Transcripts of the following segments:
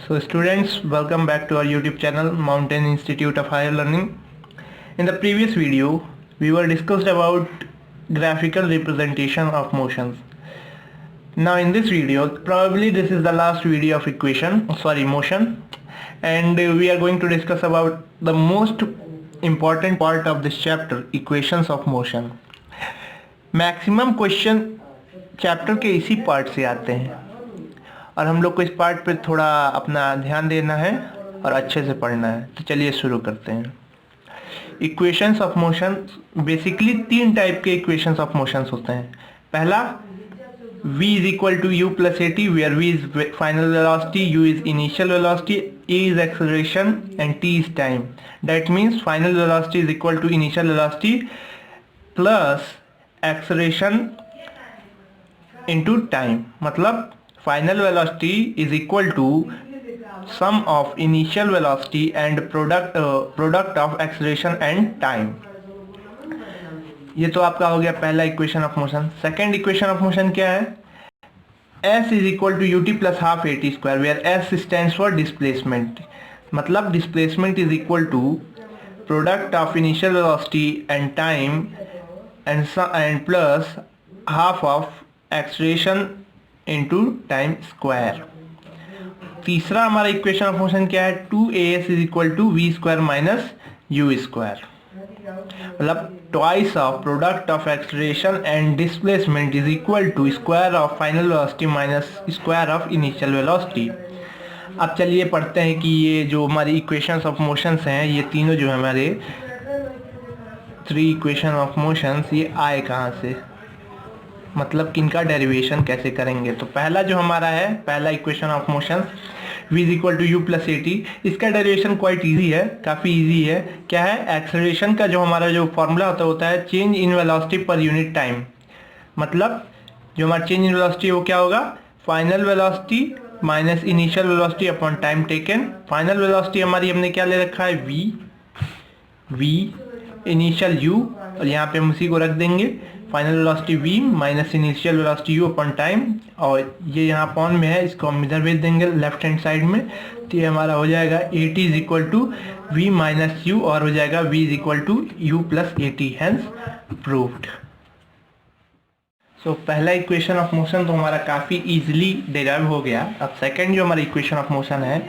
So students, welcome back to our YouTube channel Mountain Institute of Higher Learning. In the previous video, we were discussed about graphical representation of motions. Now in this video, probably this is the last video of motion, and we are going to discuss about the most important part of this chapter, equations of motion. Maximum question chapter के इसी part से आते हैं और हम लोग को इस पार्ट पे थोड़ा अपना ध्यान देना है और अच्छे से पढ़ना है। तो चलिए शुरू करते हैं। इक्वेशंस ऑफ मोशन, बेसिकली तीन टाइप के इक्वेशंस ऑफ मोशंस होते हैं। पहला, v is equal to u plus a t, where v is final velocity, u is initial velocity, a is acceleration and t is time. That means final velocity is equal to initial velocity plus acceleration into time. मतलब final velocity is equal to sum of initial velocity and product of acceleration and time. ये तो आपका हो गया पहला equation of motion. Second equation of motion क्या है? s is equal to ut plus half a t square, where s stands for displacement. मतलब displacement is equal to product of initial velocity and time and plus half of acceleration into time square. तीसरा हमारा equation of motion क्या है? 2as is equal to v square minus u square. मतलब twice of product of acceleration and displacement is equal to square of final velocity minus square of initial velocity. अब चलिए पढ़ते हैं कि ये जो हमारी इक्वेशंस ऑफ मोशंस हैं, ये तीनों जो हमारे थ्री इक्वेशन ऑफ मोशंस, ये आए कहाँ से, मतलब किनका डेरिवेशन कैसे करेंगे। तो पहला जो हमारा है, पहला equation of motion v is equal to u plus a t, इसका डेरिवेशन क्वाइट इजी है, काफ़ी इजी है। क्या है? एक्सेलरेशन का जो हमारा जो फॉर्मूला होता है change in velocity per unit time. मतलब जो हमारा चेंज इन वेलोसिटी वो क्या होगा? Final velocity minus initial velocity upon time taken. Final velocity हमारी हमने क्या ले रखा है? v इनिशियल u, और यहाँ पे हम उसी को रख देंगे final velocity v minus initial velocity u upon time, और ये यहाँ अपॉन में है, इसको हम इधर भेज देंगे लेफ्ट हैंड साइड में। तो ये हमारा हो जाएगा a t is equal to v minus u, और हो जाएगा v is equal to u plus a t, hence proved. So पहला इक्वेशन ऑफ मोशन तो हमारा काफ़ी इजीली डेराइव हो गया। अब सेकेंड जो हमारा इक्वेशन ऑफ मोशन है,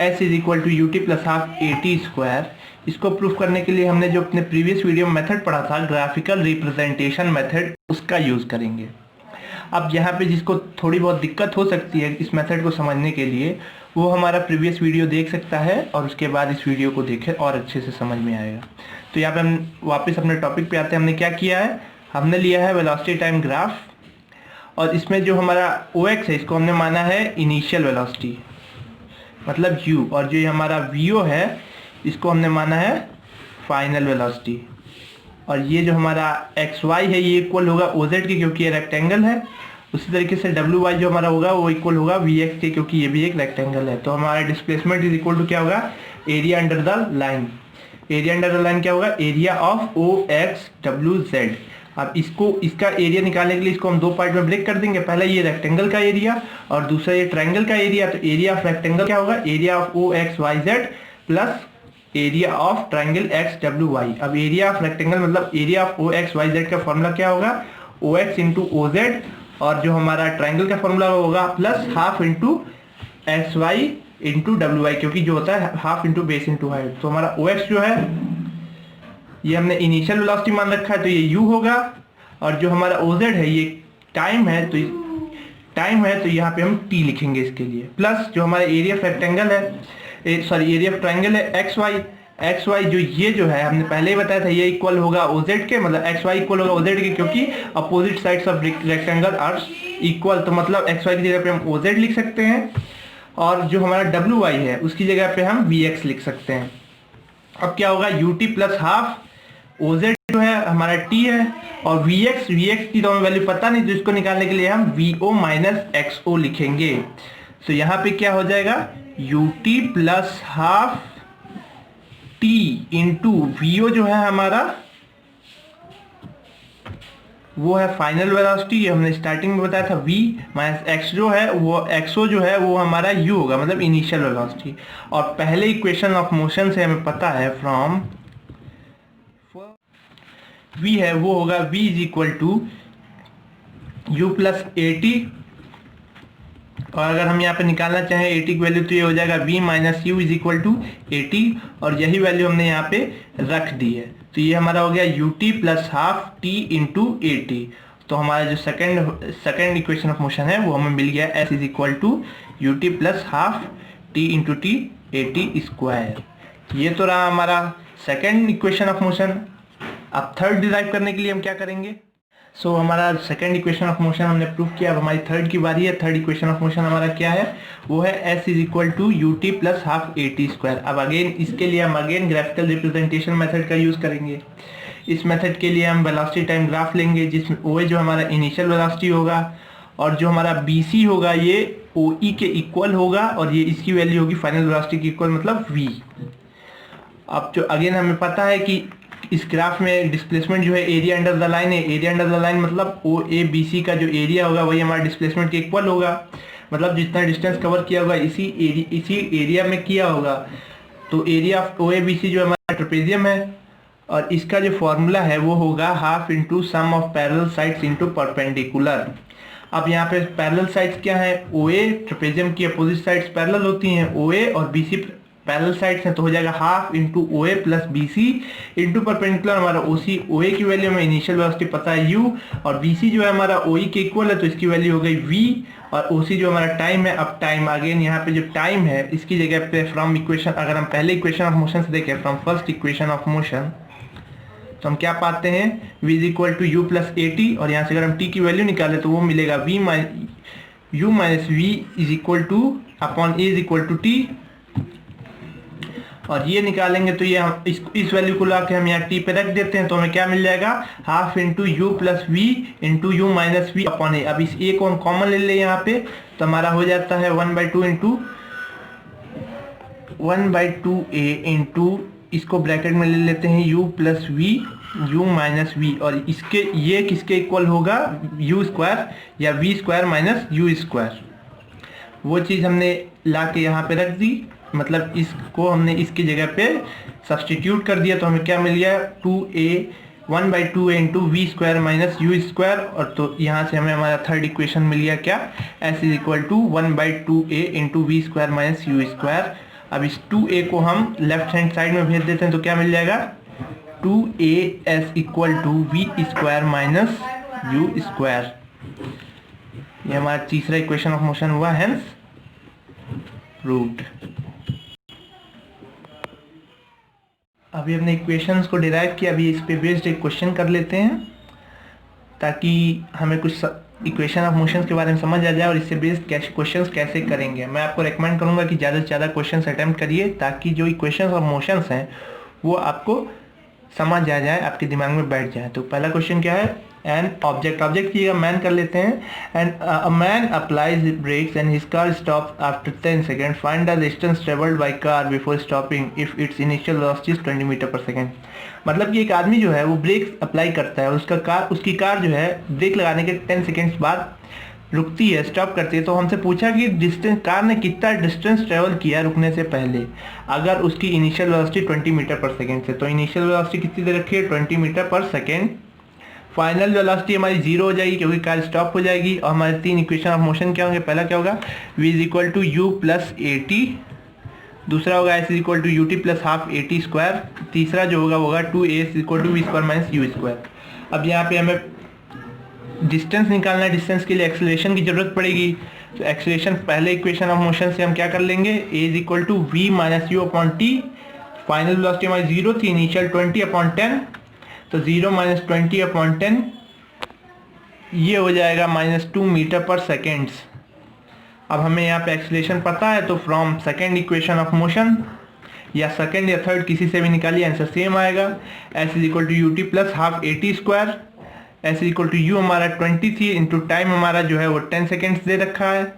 s is equal to u t plus half a t square, इसको प्रूफ करने के लिए हमने जो अपने प्रीवियस वीडियो में मेथड पढ़ा था, ग्राफिकल रिप्रेजेंटेशन मेथड, उसका यूज़ करेंगे। अब यहाँ पे जिसको थोड़ी बहुत दिक्कत हो सकती है इस मेथड को समझने के लिए, वो हमारा प्रीवियस वीडियो देख सकता है और उसके बाद इस वीडियो को देखे और अच्छे से समझ में आएगा। तो यहाँ पे हम वापस अपने टॉपिक पे आते हैं। हमने क्या किया है? हमने लिया है वेलोसिटी टाइम ग्राफ, और इसमें जो हमारा OX है इसको हमने माना है इनिशियल वेलोसिटी मतलब u, और जो हमारा VO है इसको हमने माना है फाइनल वेलोसिटी। और ये जो हमारा XY है ये इक्वल होगा OZ के, क्योंकि ये रेक्टेंगल है। उसी तरीके से WY जो हमारा होगा वो इक्वल होगा VX के, क्योंकि ये भी एक रेक्टेंगल है। तो हमारा डिस्प्लेसमेंट इज इक्वल टू क्या होगा? Area under the line. Area under the line क्या होगा? Area of OXWZ। अब इसका एरिया निकालने के लिए इसको हम दो पार्ट में ब्रेक कर देंगे। पहला ये रेक्टेंगल का एरिया और दूसरा ये ट्रायंगल का एरिया। तो एरिया ऑफ रेक्टेंगल क्या होगा? Area of OXYZ plus area of triangle XWY। अब एरिया ऑफ रेक्टेंगल मतलब एरिया ऑफ OXYZ का फॉर्मूला क्या होगा? OX इंटू OZ, और जो हमारा ट्रायंगल का फॉर्मूला होगा plus half into XY into WY, क्योंकि जो होता है half into base into height. तो हमारा OX जो है ये हमने इनिशियल वेलोसिटी मान रखा है, तो ये u होगा, और जो हमारा OZ है ये टाइम है, तो यहाँ पे हम t लिखेंगे इसके लिए, प्लस जो हमारा एरिया ऑफ रेक्टेंगल है, एरिया ऑफ ट्रायंगल है XY जो ये जो है हमने पहले ही बताया था, ये इक्वल होगा OZ के, मतलब XY इक्वल होगा OZ के, क्योंकि opposite sides of rectangle are equal. तो मतलब XY की जगह पे हम OZ लिख सकते हैं, और जो हमारा WY है उसकी जगह पे हम VX लिख सकते हैं। अब क्या होगा? UT प्लस हाफ OZ जो है हमारा T है, और VX की तो हमें वैल्यू पता नहीं, तो इसको निकालने के लिए हम VO माइनस XO लिखेंगे। तो यहाँ पे क्या हो जाएगा? UT plus half T into VO जो है हमारा वो है फाइनल वेलोसिटी, ये हमने स्टार्टिंग में बताया था v माइनस x जो है वो xo जो है वो हमारा u होगा, मतलब इनिशियल वेलोसिटी। और पहले इक्वेशन ऑफ मोशन से हमें पता है फ्रॉम v है वो होगा v is equal to u plus a t, और अगर हम यहाँ पे निकालना चाहें ए टी की वैल्यू तो ये हो जाएगा v minus u is equal to a t, और यही वैल्यू हमने यहाँ पे रख दी है। तो ये हमारा हो गया you t plus half t into A T. तो हमारा जो सेकेंड इक्वेशन ऑफ मोशन है वो हमें मिल गया s is equal to u t plus half t into t a t square. ये तो रहा हमारा सेकेंड इक्वेशन ऑफ मोशन। अब थर्ड डिराइव करने के लिए हम क्या करेंगे? सो हमारा सेकंड इक्वेशन ऑफ मोशन हमने प्रूव किया, अब हमारी थर्ड की बारी है। थर्ड इक्वेशन ऑफ मोशन हमारा क्या है? वो है s is equal to u t plus half a t square. अब अगेन इसके लिए हम ग्राफिकल रिप्रेजेंटेशन मेथड का यूज करेंगे। इस मेथड के लिए हम वेलोसिटी टाइम ग्राफ लेंगे, जिसमें ओ जो हमारा इनिशियल वेलोसिटी होगा और जो हमारा बी सी होगा ये ओ ई के इक्वल होगा, और ये इसकी वैल्यू होगी फाइनल वेलोसिटी के इक्वल, मतलब v। अब जो अगेन हमें पता है कि इस ग्राफ में डिस्प्लेसमेंट जो है एरिया अंडर द लाइन है। एरिया अंडर द लाइन मतलब ओ ए बी सी का जो एरिया होगा वही हमारा डिस्प्लेसमेंट के इक्वल होगा, मतलब जितना डिस्टेंस कवर किया होगा इसी एरिया में किया होगा। तो area of O A B C जो हमारा ट्रेपेजियम है, और इसका जो फॉर्मूला है वो होगा half into sum of parallel sides into perpendicular. अब यहाँ पे पैरेलल साइड्स क्या है? ओ ए ट्रेपेजियम की अपोजिट साइड्स पैरेलल होती हैं, ओ ए और बी सी पैरेलल साइड्स हैं, तो हो जाएगा half into O A plus B C into perpendicular हमारा ओ सी। ओ ए की वैल्यू हमें इनिशियल वेलोसिटी पता है u, और बी सी जो है हमारा ओ ई के इक्वल है तो इसकी वैल्यू हो गई v, और ओ सी जो हमारा टाइम है। अब टाइम अगेन यहाँ पे जो टाइम है इसकी जगह पे फ्रॉम इक्वेशन, अगर हम पहले इक्वेशन ऑफ मोशन से देखें from first equation of motion, तो हम क्या पाते हैं? v is equal to u plus a t, और यहाँ से अगर हम t की वैल्यू निकाले तो वो मिलेगा u minus v is equal to upon a is equal to t. और ये निकालेंगे तो ये हम इस वैल्यू को ला के हम यहाँ t पे रख देते हैं, तो हमें क्या मिल जाएगा? Half into u plus v into u minus v upon a. अब इस ए को हम कॉमन ले ले यहाँ पे, तो हमारा हो जाता है 1/2 इंटू 1/2a इंटू, इसको ब्रैकेट में ले लेते हैं u plus v u minus v, और इसके ये किसके इक्वल होगा? u स्क्वायर या v square minus u square. वो चीज़ हमने ला के यहाँ पे रख दी, मतलब इसको हमने इसकी जगह पे सब्सटीट्यूट कर दिया, तो हमें क्या मिल गया? 1/2a into v square minus u square. और तो यहाँ से हमें हमारा थर्ड इक्वेशन मिल गया क्या? s is equal to 1/2a into v square minus u square. अब इस 2a को हम लेफ्ट हैंड साइड में भेज देते हैं, तो क्या मिल जाएगा? 2as equal to v square minus u square. ये हमारा तीसरा इक्वेशन ऑफ मोशन हुआ, हेंस प्रूव्ड। अभी हमने इक्वेशंस को डिराइव किया, अभी इस पे बेस्ड एक क्वेश्चन कर लेते हैं ताकि हमें कुछ इक्वेशन ऑफ मोशंस के बारे में समझ आ जाए, और इससे बेस्ड क्वेश्चंस कैसे करेंगे। मैं आपको रेकमेंड करूंगा कि ज़्यादा से ज़्यादा क्वेश्चंस अटेम्प्ट करिए, ताकि जो इक्वेशंस ऑफ मोशंस हैं वो आपको समझ आ जाए, आपके दिमाग में बैठ जाए। तो पहला क्वेश्चन क्या है? एन ऑब्जेक्ट की मैन कर लेते हैं। And a man applies brakes and his car stops after 10 second. Find the distance travelled by car before stopping if its initial velocity is 20 metre per second. मतलब कि एक आदमी जो है वो ब्रेक अप्लाई करता है, उसकी कार जो है ब्रेक लगाने के 10 सेकेंड्स बाद रुकती है, स्टॉप करती है। तो हमसे पूछा कि कार ने कितना डिस्टेंस ट्रेवल किया रुकने से पहले, अगर उसकी initial velocity 20 metre per second से। तो इनिशियल वेलोसिटी कितनी दे रखी है? 20 metre per second. Final velocity हमारी 0 हो जाएगी क्योंकि कार स्टॉप हो जाएगी। और हमारे तीन इक्वेशन ऑफ मोशन क्या होंगे? पहला क्या होगा? v is equal to u plus a t, दूसरा होगा s is equal to u t plus half a t square, तीसरा जो होगा 2a equal to v square minus u square. अब यहाँ पे हमें डिस्टेंस निकालना है, डिस्टेंस के लिए एक्सेलरेशन की जरूरत पड़ेगी। तो एक्सेलरेशन पहले इक्वेशन ऑफ मोशन से हम क्या कर लेंगे? a is equal to v minus u upon t. Final velocity हमारी 0 थी, इनिशियल 20 अपॉन 10, तो 0 माइनस 20 अपॉन 10 ये हो जाएगा -2 मीटर पर सेकेंड्स। अब हमें यहाँ पे एक्सेलरेशन पता है, तो from second equation of motion या सेकेंड या थर्ड किसी से भी निकालिए, आंसर सेम आएगा। s is equal to u t plus half a t square. s equal to u हमारा 20 थी, इंटू टाइम हमारा जो है वो 10 सेकेंड्स दे रखा है,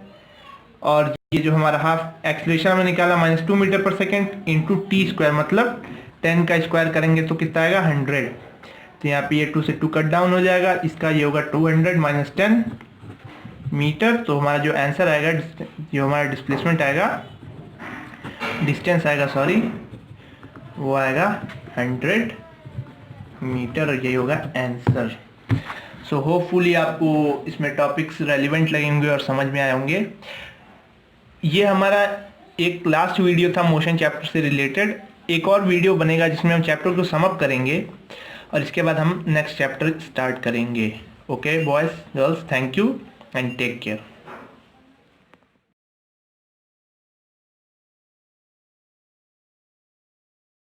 और ये जो हमारा हाफ एक्सेलरेशन हमें निकाला -2 metre per second into T square, मतलब 10 का स्क्वायर करेंगे तो कितना आएगा? 100। तो यहाँ पे ये 2 से 2 कट डाउन हो जाएगा, इसका ये होगा 200 माइनस 10 मीटर। तो हमारा जो आंसर आएगा, जो हमारा डिस्प्लेसमेंट आएगा, डिस्टेंस आएगा सॉरी, वो आएगा 100 मीटर और यही होगा आंसर। सो होपफुली आपको इसमें टॉपिक्स रेलिवेंट लगेंगे और समझ में आए होंगे। ये हमारा एक लास्ट वीडियो था मोशन चैप्टर से रिलेटेड। एक और वीडियो बनेगा जिसमें हम चैप्टर को सम अप करेंगे और इसके बाद हम नेक्स्ट चैप्टर स्टार्ट करेंगे। Okay boys girls, thank you and take care.